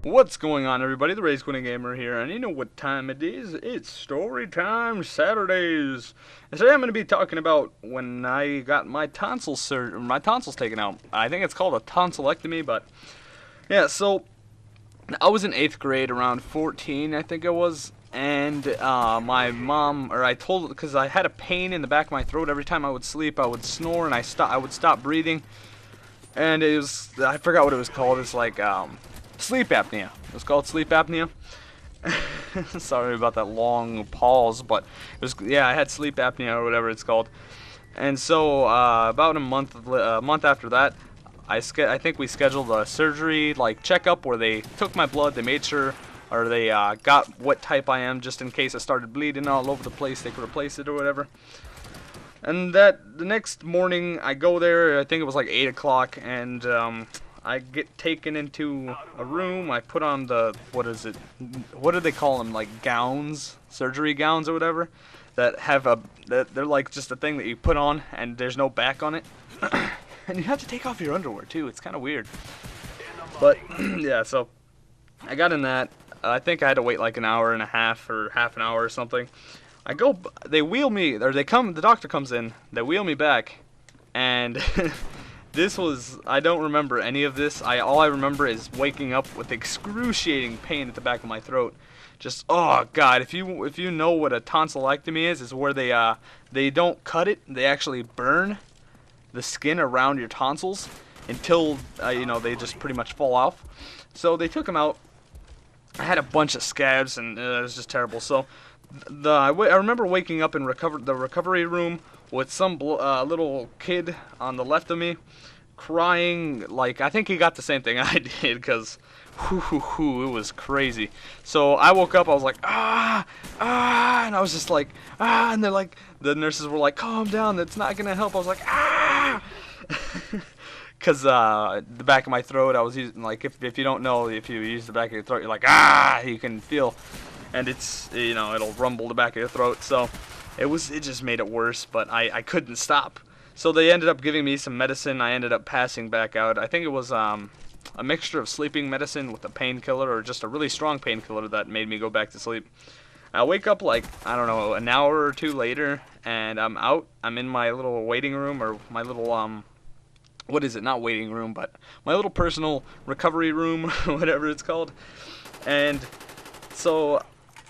What's going on, everybody? The Race Quitting Gamer here, and you know what time it is. It's Storytime Saturdays. And today I'm going to be talking about when I got my tonsils taken out. I think it's called a tonsillectomy, but yeah. So I was in 8th grade, around 14, I think it was, and my mom, or I told, because I had a pain in the back of my throat every time I would sleep. I would snore, and I would stop breathing, and I forgot what it was called. It's like sleep apnea. It was called sleep apnea. Sorry about that long pause, but yeah, I had sleep apnea or whatever it's called. And so about a month after that, I think we scheduled a surgery like checkup where they took my blood, they made sure, or they got what type I am, just in case I started bleeding all over the place, they could replace it or whatever. And the next morning I go there, I think it was like 8 o'clock, and I get taken into a room. I put on what do they call them, like gowns, surgery gowns or whatever, that they're like just a thing that you put on and there's no back on it. And you have to take off your underwear too. It's kind of weird. But yeah, so I got in that. I think I had to wait like an hour and a half or half an hour or something. They wheel me, or the doctor comes in, they wheel me back, and I don't remember any of this. All I remember is waking up with excruciating pain at the back of my throat. Just, oh God, if you know what a tonsillectomy is where they don't cut it, they actually burn the skin around your tonsils until they just pretty much fall off. So they took them out. I had a bunch of scabs, and it was just terrible. So I remember waking up in the recovery room with some little kid on the left of me, crying. Like, I think he got the same thing I did, because it was crazy. So I woke up, I was like, and I was just like, and they're like, the nurses were like, calm down, that's not gonna help. I was like, because the back of my throat, I was using, like, if you don't know, if you use the back of your throat, you're like, you can feel, and it's, it'll rumble the back of your throat. So it just made it worse, but I couldn't stop. So they ended up giving me some medicine. I ended up passing back out. I think it was a mixture of sleeping medicine with a painkiller, or just a really strong painkiller that made me go back to sleep. I wake up like, I don't know, an hour or two later, and I'm out. I'm in my little waiting room, or my little what is it? Not waiting room, but my little personal recovery room, whatever it's called. And so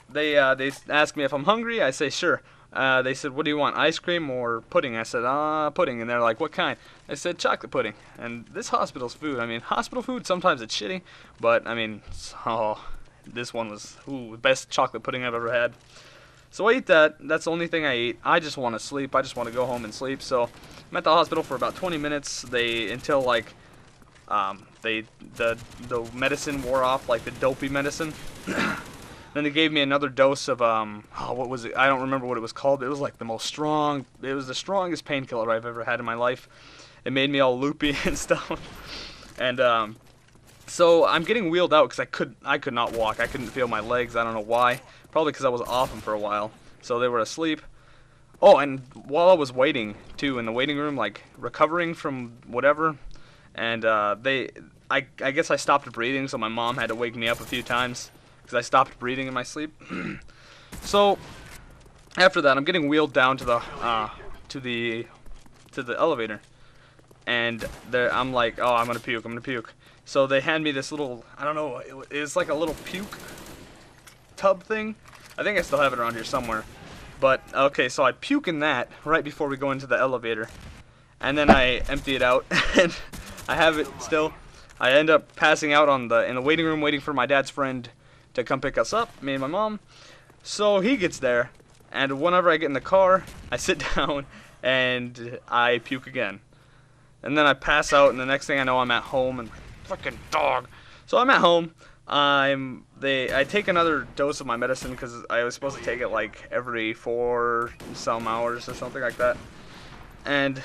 they ask me if I'm hungry. I say sure. They said, what do you want, ice cream or pudding? I said, pudding. And they're like, what kind? I said, chocolate pudding. And this hospital's food, I mean, hospital food, sometimes it's shitty, but I mean, this one was the best chocolate pudding I've ever had. So I eat that. That's the only thing I eat. I just want to sleep. I just want to go home and sleep. So I'm at the hospital for about 20 minutes. Until like the medicine wore off, like the dopey medicine. Then they gave me another dose of what was it? I don't remember what it was called. It was like it was the strongest painkiller I've ever had in my life. It made me all loopy and stuff. And so I'm getting wheeled out because I could not walk. I couldn't feel my legs. I don't know why. Probably because I was off them for a while. So they were asleep. Oh, and while I was waiting too in the waiting room, like recovering from whatever, and I guess I stopped breathing, so my mom had to wake me up a few times because I stopped breathing in my sleep. So after that, I'm getting wheeled down to the elevator, and I'm like, I'm gonna puke. So they hand me this little, I don't know, it's like a little puke tub thing. I think I still have it around here somewhere. But okay, so I puke in that right before we go into the elevator, and then I empty it out, and I have it still. I end up passing out in the waiting room, waiting for my dad's friend to come pick us up, me and my mom. So he gets there, and whenever I get in the car, I sit down and I puke again. And then I pass out, and the next thing I know, I'm at home, and fucking dog. So I'm at home. I take another dose of my medicine because I was supposed to take it like every 4 some hours or something like that. And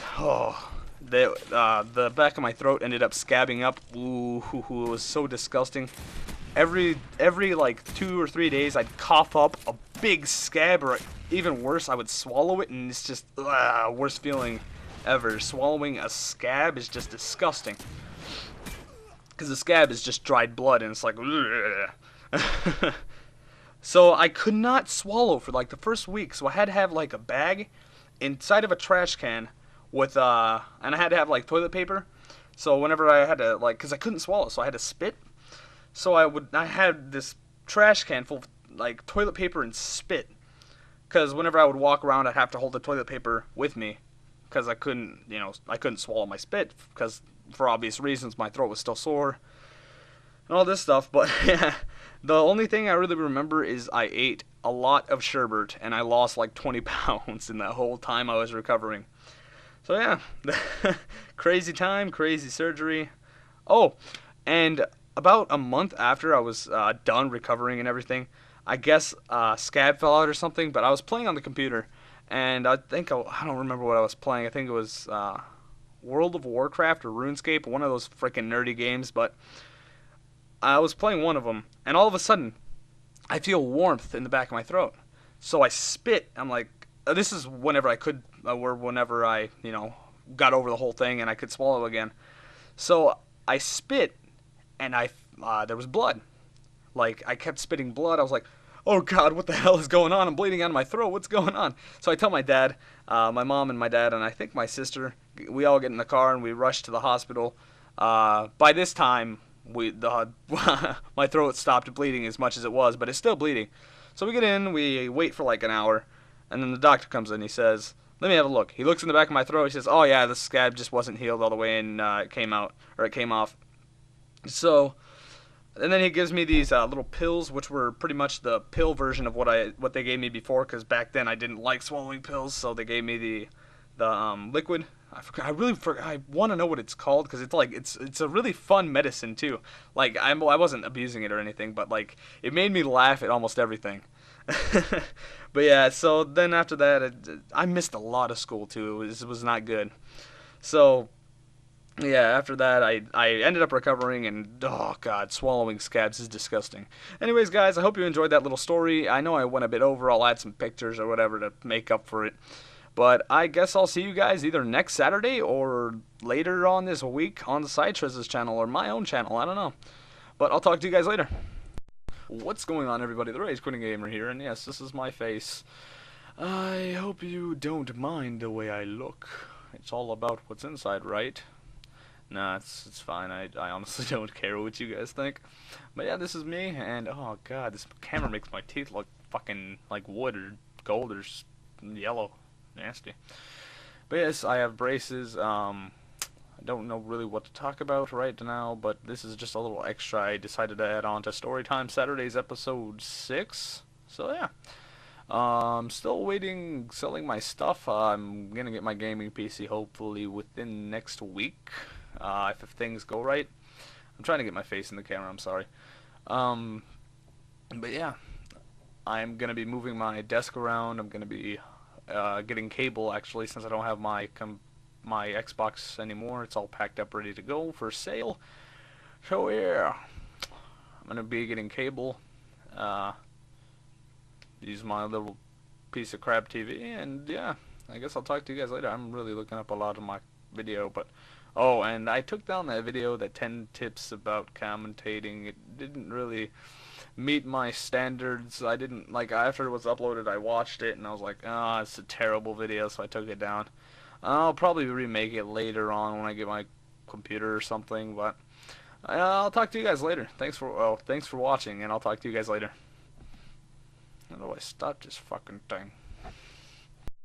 the back of my throat ended up scabbing up. Ooh, it was so disgusting. Every like 2 or 3 days, I'd cough up a big scab, or even worse, I would swallow it, and it's just worst feeling ever. Swallowing a scab is just disgusting. because the scab is just dried blood, and it's like, so I could not swallow for like the first week. So I had to have like a bag inside of a trash can with and I had to have like toilet paper. So whenever I had to like, because I couldn't swallow, so I had to spit. So I had this trash can full of like toilet paper and spit. Because whenever I would walk around, I'd have to hold the toilet paper with me, because I couldn't swallow my spit, because for obvious reasons my throat was still sore and all this stuff. But yeah, the only thing I really remember is I ate a lot of sherbet, and I lost like 20 pounds in that whole time I was recovering. So yeah, crazy time, crazy surgery. Oh, and about a month after I was done recovering and everything, I guess scab fell out or something. But I was playing on the computer, and I don't remember what I was playing. I think it was World of Warcraft or RuneScape, one of those freaking nerdy games. But I was playing one of them, and all of a sudden, I feel warmth in the back of my throat. So I spit. I'm like, this is whenever I could, or whenever I, got over the whole thing and I could swallow again. So I spit, and there was blood. Like, I kept spitting blood. I was like, oh God, what the hell is going on? I'm bleeding out of my throat. What's going on? So I tell my dad, my mom and my dad, and I think my sister. We all get in the car and we rush to the hospital. By this time, my throat stopped bleeding as much as it was, but it's still bleeding. So we get in, we wait for like an hour, and then the doctor comes in. He says, let me have a look. He looks in the back of my throat. He says, oh yeah, the scab just wasn't healed all the way, and it came off. So, and then he gives me these little pills, which were pretty much the pill version of what they gave me before, because back then I didn't like swallowing pills, so they gave me the liquid. I want to know what it's called, because it's a really fun medicine too. Like, I wasn't abusing it or anything, but like, it made me laugh at almost everything. But yeah, so then after that, I missed a lot of school too. It was not good. So yeah, after that, I ended up recovering, and oh God, swallowing scabs is disgusting. Anyways, guys, I hope you enjoyed that little story. I know I went a bit over. I'll add some pictures or whatever to make up for it. But I guess I'll see you guys either next Saturday or later on this week on the Side Trez's channel or my own channel. I don't know. But I'll talk to you guys later. What's going on, everybody? The Rage Quitting Gamer here, and yes, this is my face. I hope you don't mind the way I look. It's all about what's inside, right? Nah, it's fine. I honestly don't care what you guys think. But yeah, this is me, and oh God, this camera makes my teeth look fucking like wood or gold or yellow. Nasty. But yes, I have braces. I don't know really what to talk about right now, but this is just a little extra I decided to add on to Storytime Saturdays episode 6. So yeah. Still waiting, selling my stuff. I'm gonna get my gaming PC hopefully within next week, if things go right. I'm trying to get my face in the camera, I'm sorry. But yeah, I'm gonna be moving my desk around. I'm gonna be getting cable, actually, since I don't have my Xbox anymore. It's all packed up, ready to go for sale. So yeah, I'm gonna be getting cable. Use my little piece of crap TV, and yeah, I guess I'll talk to you guys later. I'm really looking up a lot of my video, but oh, and I took down that video, that 10 tips about commentating. It didn't really meet my standards. I didn't, like, after it was uploaded, I watched it and I was like, ah, oh, it's a terrible video, so I took it down. I'll probably remake it later on when I get my computer or something, but I'll talk to you guys later. Thanks for watching, and I'll talk to you guys later. How do I stop this fucking thing?